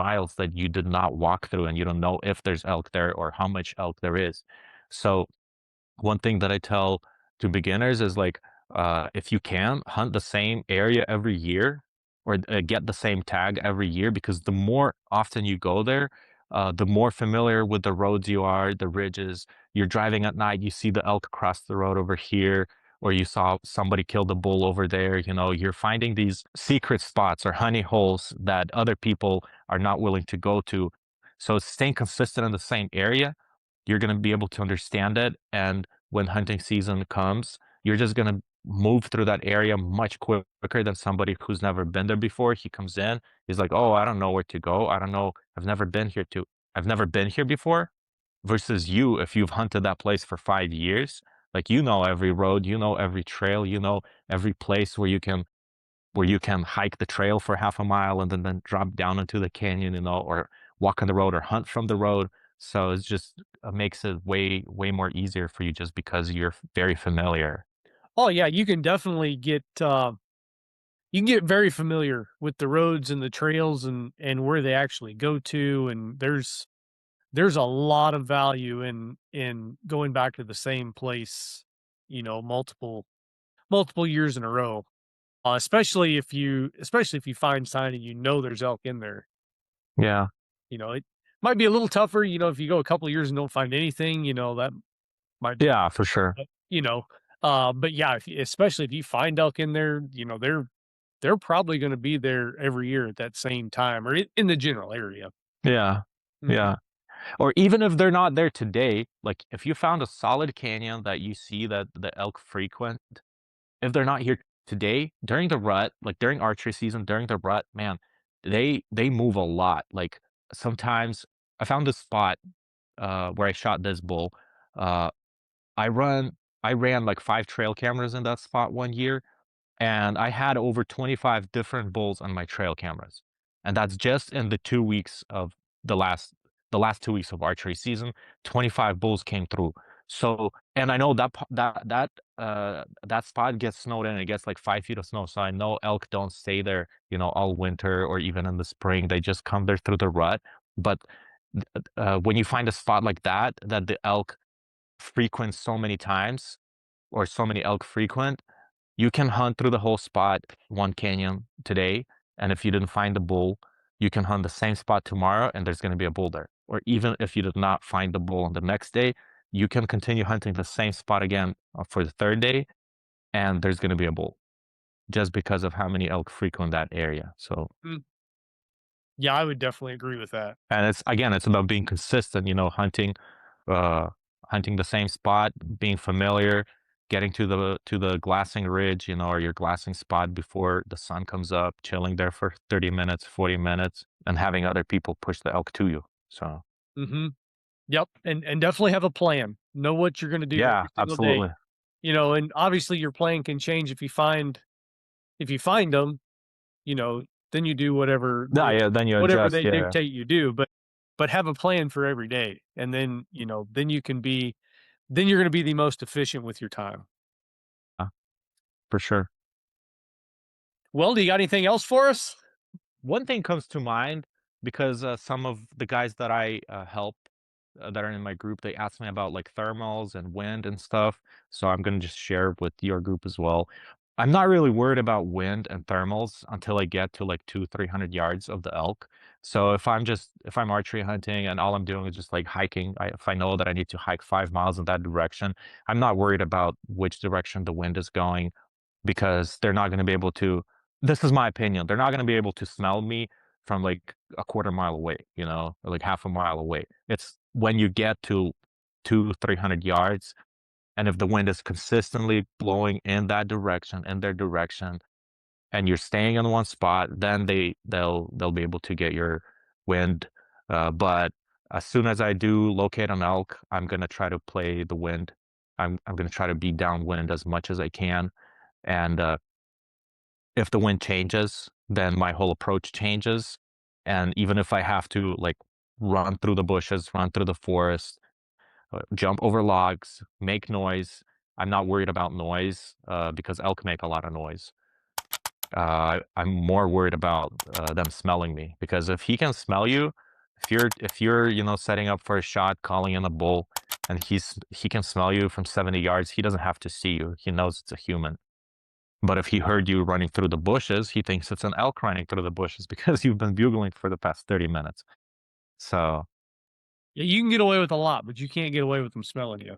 miles that you did not walk through, and you don't know if there's elk there or how much elk there is. So one thing that I tell to beginners is like, if you can hunt the same area every year, or get the same tag every year, because the more often you go there, the more familiar with the roads you are, the ridges. You're driving at night, you see the elk across the road over here, or you saw somebody kill the bull over there. You're finding these secret spots or honey holes that other people are not willing to go to. So staying consistent in the same area, you're going to be able to understand it. And when hunting season comes, you're just going to move through that area much quicker than somebody who's never been there before. He comes in, he's like, "Oh, I don't know where to go. I don't know. I've never been here before." Versus you, if you've hunted that place for 5 years, like, every road, every trail, every place where you can hike the trail for half a mile and then drop down into the canyon, or walk on the road or hunt from the road. So it's just makes it way, way more easier for you just because you're very familiar. Oh yeah, you can get very familiar with the roads and the trails and where they actually go to, and there's a lot of value in going back to the same place, multiple years in a row. Especially if you find sign and there's elk in there. Yeah. It might be a little tougher, if you go a couple of years and don't find anything, that might Yeah, for sure. but, but yeah, especially if you find elk in there, they're probably gonna be there every year at that same time or in the general area. Yeah. Mhm. Yeah. Or even if they're not there today, like if you found a solid canyon that you see that the elk frequent, if they're not here today, during the rut, like during archery season, during the rut, man, they move a lot. Like sometimes I found this spot where I shot this bull. Uh I run I ran like 5 trail cameras in that spot one year, and I had over 25 different bulls on my trail cameras. And that's just in the last the last 2 weeks of archery season. 25 bulls came through. So, and I know that spot gets snowed in. It gets like 5 feet of snow. So I know elk don't stay there, all winter or even in the spring. They just come there through the rut. But when you find a spot like that the elk frequent so many times, or so many elk frequent, you can hunt through the whole spot, one canyon today, and if you didn't find the bull, you can hunt the same spot tomorrow, and there's going to be a bull there. Or even if you did not find the bull on the next day, you can continue hunting the same spot again for the third day, and there's going to be a bull just because of how many elk frequent that area. So, Mm. Yeah, I would definitely agree with that. and it's about being consistent, uh, hunting the same spot, being familiar, getting to the glassing ridge, or your glassing spot before the sun comes up, chilling there for 30 minutes, 40 minutes, and having other people push the elk to you. So, Mhm. Yep, and definitely have a plan. Know what you're gonna do yeah, every single day, absolutely. and obviously your plan can change if you find them, you know, then you do Yeah, yeah, then you whatever adjust. they Yeah, dictate you do, but have a plan for every day, and then you're gonna be the most efficient with your time. for sure. Well, do you got anything else for us? One thing comes to mind because some of the guys that I help that are in my group, they ask me about like thermals and wind and stuff. So I'm going to just share with your group as well. I'm not really worried about wind and thermals until I get to like 300 yards of the elk. So if I'm archery hunting and all I'm doing is just like hiking, if I know that I need to hike 5 miles in that direction, I'm not worried about which direction the wind is going, because they're not going to be able to, this is my opinion, they're not going to be able to smell me from like a quarter mile away, or like half a mile away. It's when you get to 300 yards, and if the wind is consistently blowing in that direction, in their direction, and you're staying in one spot, then they'll be able to get your wind. But as soon as I do locate an elk, I'm gonna try to play the wind. I'm gonna try to be downwind as much as I can, and if the wind changes, then my whole approach changes. And even if I have to like run through the bushes, run through the forest, jump over logs, make noise, I'm not worried about noise because elk make a lot of noise. I'm more worried about them smelling me because if he can smell you, if you're setting up for a shot, calling in a bull, and he can smell you from 70 yards, he doesn't have to see you. He knows it's a human. But if he heard you running through the bushes, he thinks it's an elk running through the bushes because you've been bugling for the past 30 minutes. So Yeah, you can get away with a lot, but you can't get away with them smelling you.